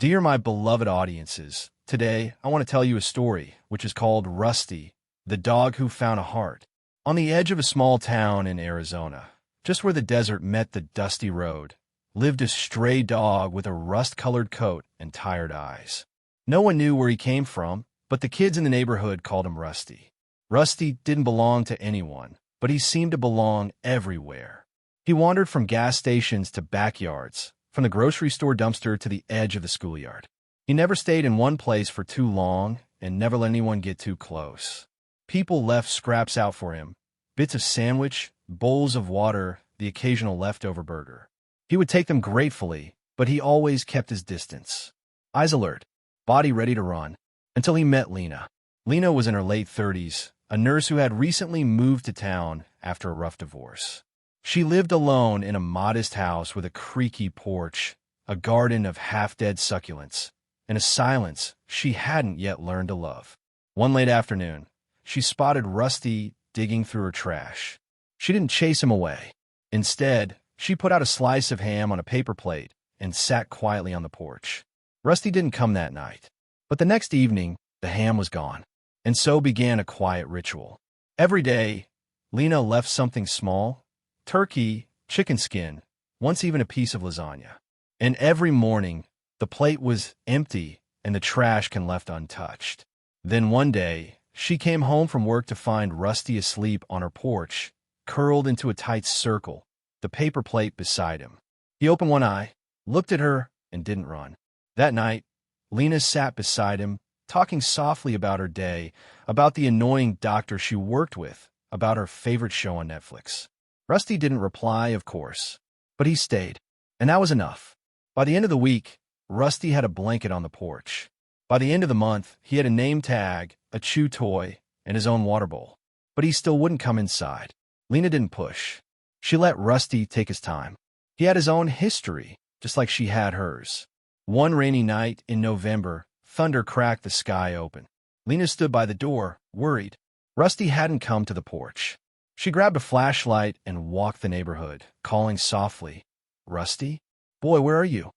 Dear my beloved audiences, today I want to tell you a story which is called Rusty, the dog who found a heart. On the edge of a small town in Arizona, just where the desert met the dusty road, lived a stray dog with a rust-colored coat and tired eyes. No one knew where he came from, but the kids in the neighborhood called him Rusty. Rusty didn't belong to anyone, but he seemed to belong everywhere. He wandered from gas stations to backyards, from the grocery store dumpster to the edge of the schoolyard. He never stayed in one place for too long and never let anyone get too close. People left scraps out for him, bits of sandwich, bowls of water, the occasional leftover burger. He would take them gratefully, but he always kept his distance. Eyes alert, body ready to run, until he met Lena. Lena was in her late 30s, a nurse who had recently moved to town after a rough divorce. She lived alone in a modest house with a creaky porch, a garden of half-dead succulents, and a silence she hadn't yet learned to love. One late afternoon, she spotted Rusty digging through her trash. She didn't chase him away. Instead, she put out a slice of ham on a paper plate and sat quietly on the porch. Rusty didn't come that night, but the next evening, the ham was gone, and so began a quiet ritual. Every day, Lena left something small: turkey, chicken skin, once even a piece of lasagna. And every morning, the plate was empty and the trash can left untouched. Then one day, she came home from work to find Rusty asleep on her porch, curled into a tight circle, the paper plate beside him. He opened one eye, looked at her, and didn't run. That night, Lena sat beside him, talking softly about her day, about the annoying doctor she worked with, about her favorite show on Netflix. Rusty didn't reply, of course, but he stayed, and that was enough. By the end of the week, Rusty had a blanket on the porch. By the end of the month, he had a name tag, a chew toy, and his own water bowl. But he still wouldn't come inside. Lena didn't push. She let Rusty take his time. He had his own history, just like she had hers. One rainy night in November, thunder cracked the sky open. Lena stood by the door, worried. Rusty hadn't come to the porch. She grabbed a flashlight and walked the neighborhood, calling softly, "Rusty? Boy, where are you?"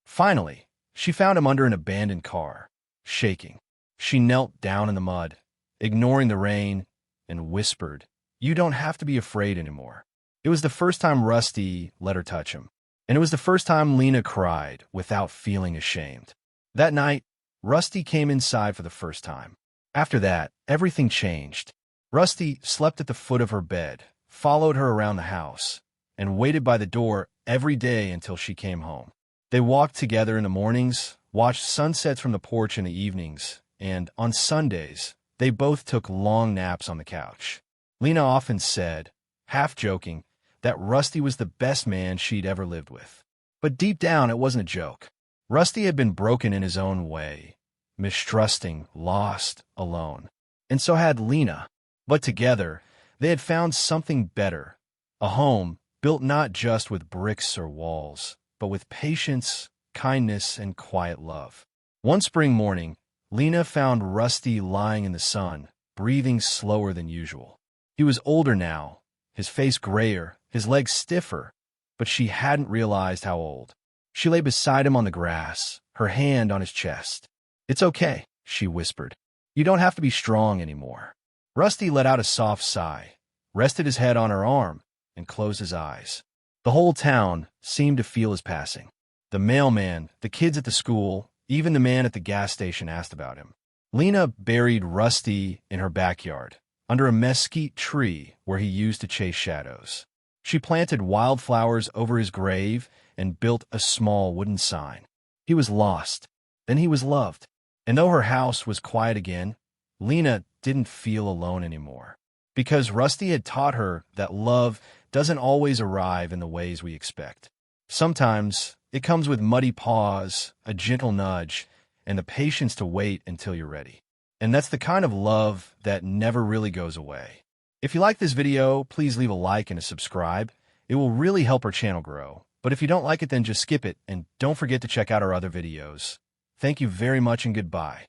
Finally, she found him under an abandoned car, shaking. She knelt down in the mud, ignoring the rain, and whispered, "You don't have to be afraid anymore." It was the first time Rusty let her touch him, and it was the first time Lena cried without feeling ashamed. That night, Rusty came inside for the first time. After that, everything changed. Rusty slept at the foot of her bed, followed her around the house, and waited by the door every day until she came home. They walked together in the mornings, watched sunsets from the porch in the evenings, and on Sundays, they both took long naps on the couch. Lena often said, half joking, that Rusty was the best man she'd ever lived with. But deep down, it wasn't a joke. Rusty had been broken in his own way, mistrusting, lost, alone. And so had Lena. But together, they had found something better, a home built not just with bricks or walls, but with patience, kindness, and quiet love. One spring morning, Lena found Rusty lying in the sun, breathing slower than usual. He was older now, his face grayer, his legs stiffer, but she hadn't realized how old. She lay beside him on the grass, her hand on his chest. "It's okay," she whispered. "You don't have to be strong anymore." Rusty let out a soft sigh, rested his head on her arm, and closed his eyes. The whole town seemed to feel his passing. The mailman, the kids at the school, even the man at the gas station asked about him. Lena buried Rusty in her backyard, under a mesquite tree where he used to chase shadows. She planted wildflowers over his grave and built a small wooden sign. He was lost, then he was loved. And though her house was quiet again, Lena didn't feel alone anymore, because Rusty had taught her that love doesn't always arrive in the ways we expect. Sometimes it comes with muddy paws, a gentle nudge, and the patience to wait until you're ready. And that's the kind of love that never really goes away. If you like this video, please leave a like and a subscribe. It will really help our channel grow. But if you don't like it, then just skip it, and don't forget to check out our other videos. Thank you very much and goodbye.